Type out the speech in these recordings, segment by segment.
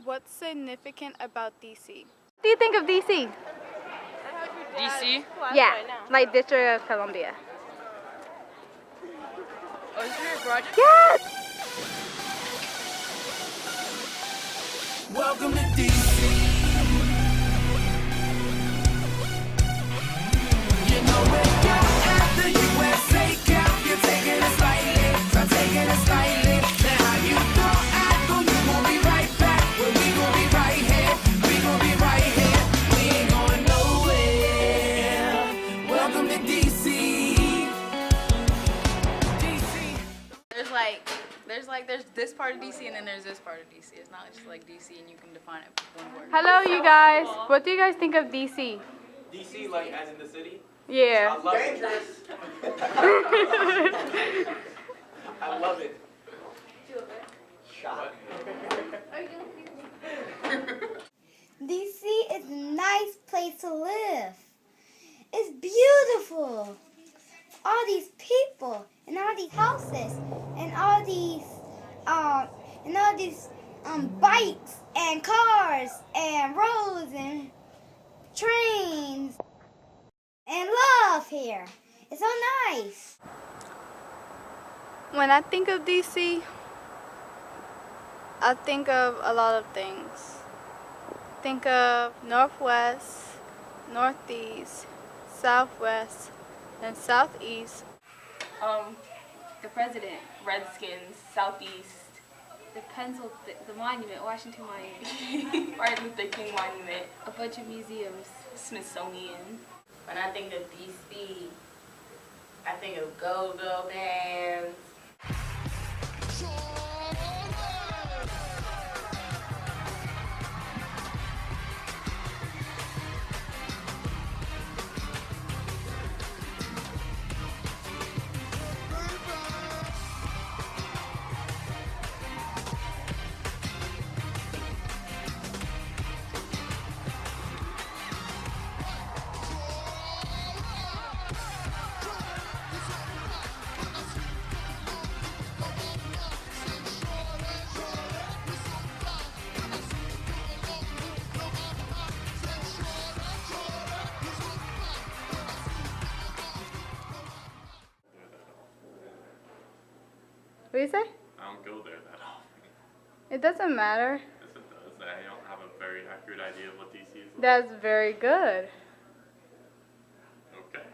What's significant about DC? What do you think of DC? DC? Yeah, like District of Columbia. Oh, is there a project? Yes! Welcome to DC. You know we're out at the USA Cup. You're taking it slightly, I'm taking it slightly. Now how you thought I thought you gon' be right back. Well, we gon' be right here, we gon' be right here. We ain't going nowhere. Welcome to DC. DC. There's this part of DC and then there's this part of DC. It's not just like DC and you can define it with one word. Hello, you guys. What do you guys think of DC? DC, like as in the city? Yeah. I love Dangerous. I love it. Shock. DC is a nice place to live. It's beautiful. All these people and all these houses and all these bikes and cars and roads and trains and love here. It's so nice. When I think of DC, I think of a lot of things. Think of Northwest, Northeast, Southwest, and Southeast. The president, Redskins, Southeast, the monument, Washington Monument, Martin Luther King Monument, a bunch of museums, Smithsonian. When I think of DC, I think of go-go bands. What do you say? I don't go there that often. It doesn't matter. Yes, it does. I don't have a very accurate idea of what DC is like. That's very good. Okay.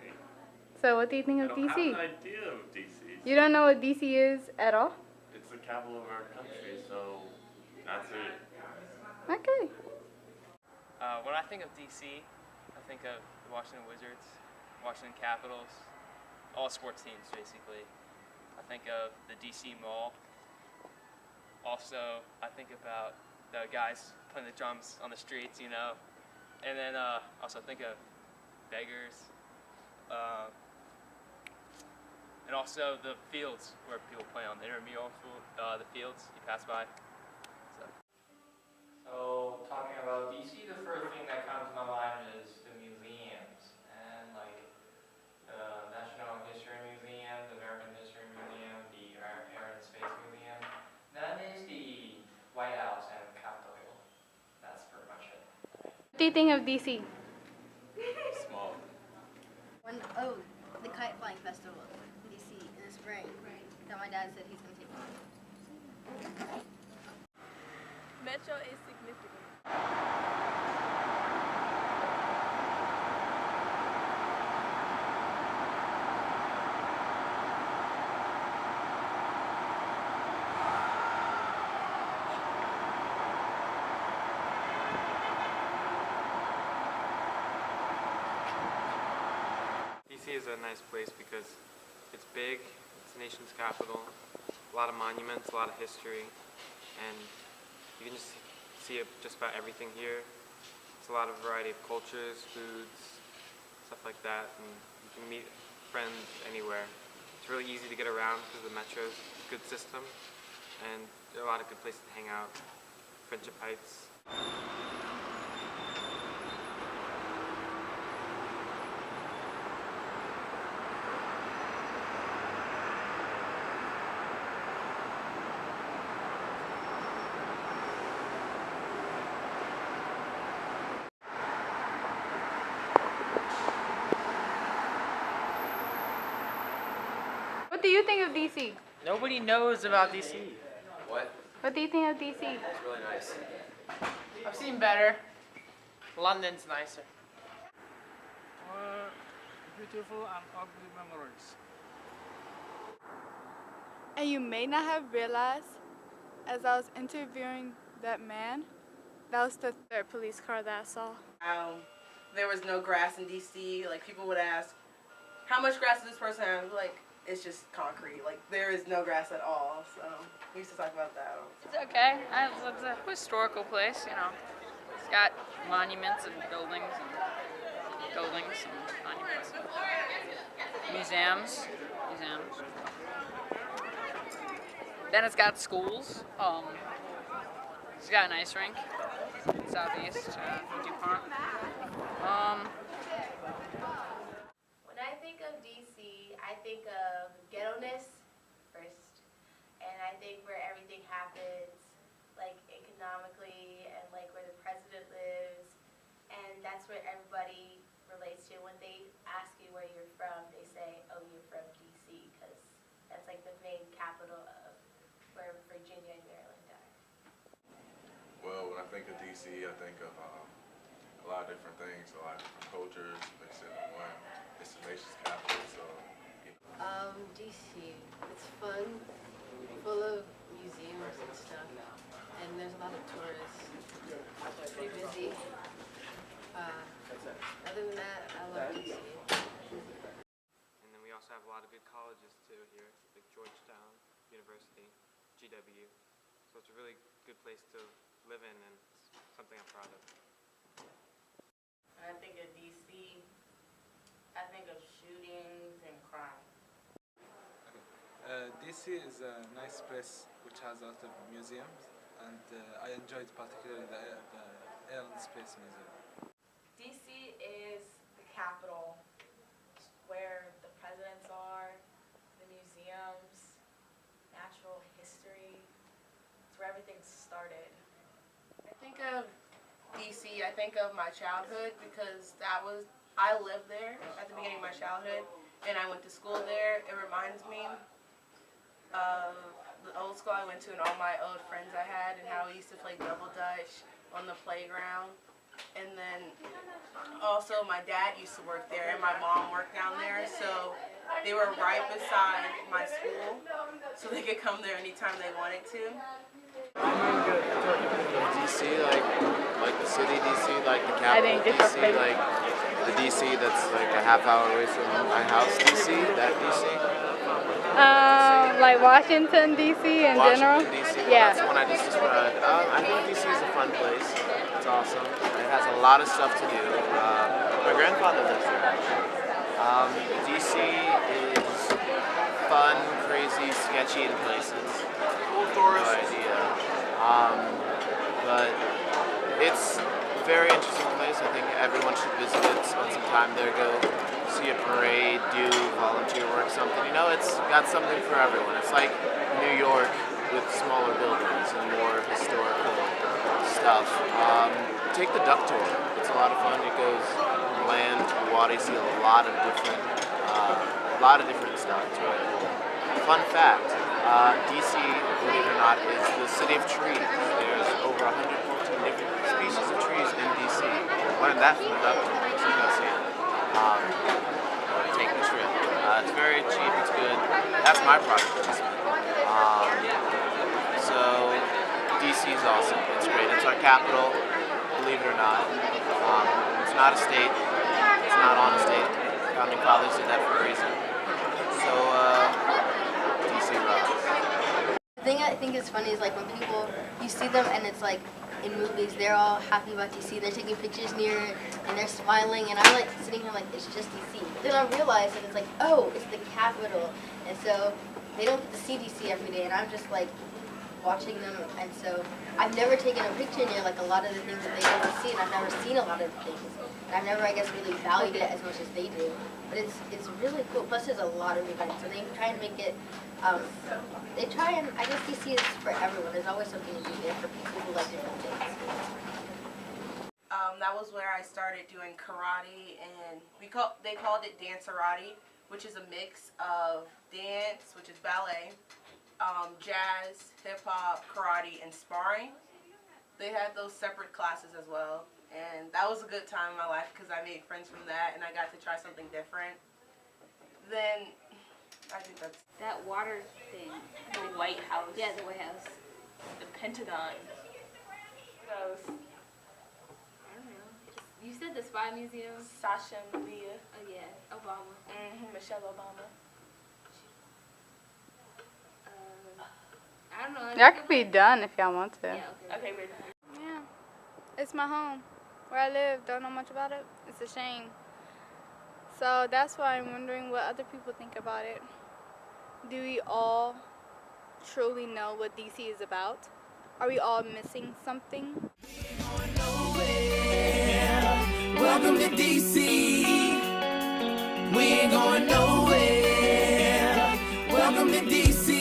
So what do you think of I don't DC? have an idea of DC. You don't know what DC is at all? It's the capital of our country, so that's it. Okay. When I think of DC, I think of the Washington Wizards, Washington Capitals, all sports teams basically. I think of the DC Mall. Also, I think about the guys playing the drums on the streets, you know. And then also think of beggars. And also the fields where people play on the intramural, the fields you pass by. So talking about DC, the first thing that comes to my mind is the museums, and like the National History Museum, the American History Museum, the Air and Space Museum. Then is the White House and Capitol Hill. That's pretty much it. What do you think of DC? Small. The kite flying festival in DC in the spring that my dad said he's gonna take me. Metro is significant. DC is a nice place because it's big, it's the nation's capital, a lot of monuments, a lot of history, and you can just see just about everything here. It's a lot of variety of cultures, foods, stuff like that, and you can meet friends anywhere. It's really easy to get around because the metro's a good system, and there are a lot of good places to hang out. Friendship Heights. you think of DC? Nobody knows about DC. What? What do you think of DC? It's really nice. I've seen better. London's nicer. Beautiful and ugly memories. And you may not have realized, as I was interviewing that man, that was the third police car that I saw. There was no grass in DC. Like, people would ask, how much grass does this person have? Like, it's just concrete. Like, there is no grass at all. So we used to talk about that. It's okay. It's a historical place, you know. It's got monuments and buildings and monuments. Museums. Then it's got schools. It's got an ice rink. Southeast, DuPont. When I think of DC, I think of ghetto-ness first. And I think where everything happens, like economically and like where the president lives. And that's where everybody relates to. When they ask you where you're from, they say, oh, you're from DC, because that's like the main capital of where Virginia and Maryland are. Well, when I think of DC, I think of a lot of different things, a lot of different cultures mixed into one. It's the nation's capital, so, you know. DC, it's fun, full of museums and stuff, and there's a lot of tourists. It's pretty busy. Other than that, I love DC. And then we also have a lot of good colleges too here, like Georgetown University, GW. So it's a really good place to live in, and it's something I'm proud of. When I think of DC, I think of shootings and crime. DC is a nice place which has a lot of museums, and I enjoyed particularly the Air and Space Museum. DC is the capital, where the presidents are, the museums, natural history. It's where everything started. I think of DC, I think of my childhood, because I lived there at the beginning of my childhood, and I went to school there. It reminds me of the old school I went to and all my old friends I had, and how we used to play double dutch on the playground. And then also my dad used to work there and my mom worked down there, so they were right beside my school, so they could come there anytime they wanted to. DC, like the city DC, like the capital DC, like the DC that's like a half hour away from my house DC, that DC. Like Washington, D.C. in general? Washington, D.C., well, yeah. that's the one I just described. I think D.C. is a fun place. It's awesome. It has a lot of stuff to do. My grandfather lives there, actually. D.C. is fun, crazy, sketchy in places. No idea. But it's a very interesting place. I think everyone should visit it, spend some time there, go see a parade, do volunteer work, something. You know, it's got something for everyone. It's like New York with smaller buildings and more historical stuff. Take the duck tour. It's a lot of fun. It goes from land to water. You see a lot of different stuff. It's really cool. Fun fact, DC, believe it or not, is the city of trees. There's over 114 different species of trees in DC. Learned that from the duck tour, so you can see it. Take the trip. It's very cheap, it's good. That's my product placement. So DC is awesome. It's great. It's our capital, believe it or not. It's not a state. It's not on a state. Founding fathers did that for a reason. So DC rocks. The thing I think is funny is like when people, you see them and it's like in movies, they're all happy about DC, they're taking pictures near it, and they're smiling, and I'm like sitting here like, it's just DC. But then I realize that it's like, oh, it's the capital, and so they don't get to see DC every day, and I'm just like watching them, and so I've never taken a picture near like a lot of the things that they get to see, and I've never seen a lot of the things, and I've never, I guess, really valued it as much as they do. But it's really cool. Plus, there's a lot of events, so they try and make it. They try and, I guess DC is for everyone. There's always something to do there for people who like different things. That was where I started doing karate, and they called it Dancerati, which is a mix of dance, which is ballet, jazz, hip hop, karate, and sparring. They had those separate classes as well, and that was a good time in my life because I made friends from that and I got to try something different. Then I think that's that water thing. The White House. Yeah, the White House. The Pentagon. What else? I don't know. You said the Spy Museum. Sasha and Leah. Oh yeah, Obama. Michelle Obama. I don't know. Y'all could be done if y'all want to. Yeah, okay, we're done. Yeah. It's my home. Where I live. Don't know much about it. It's a shame. So that's why I'm wondering what other people think about it. Do we all truly know what DC is about? Are we all missing something? Welcome to DC. We ain't going nowhere. Welcome to DC.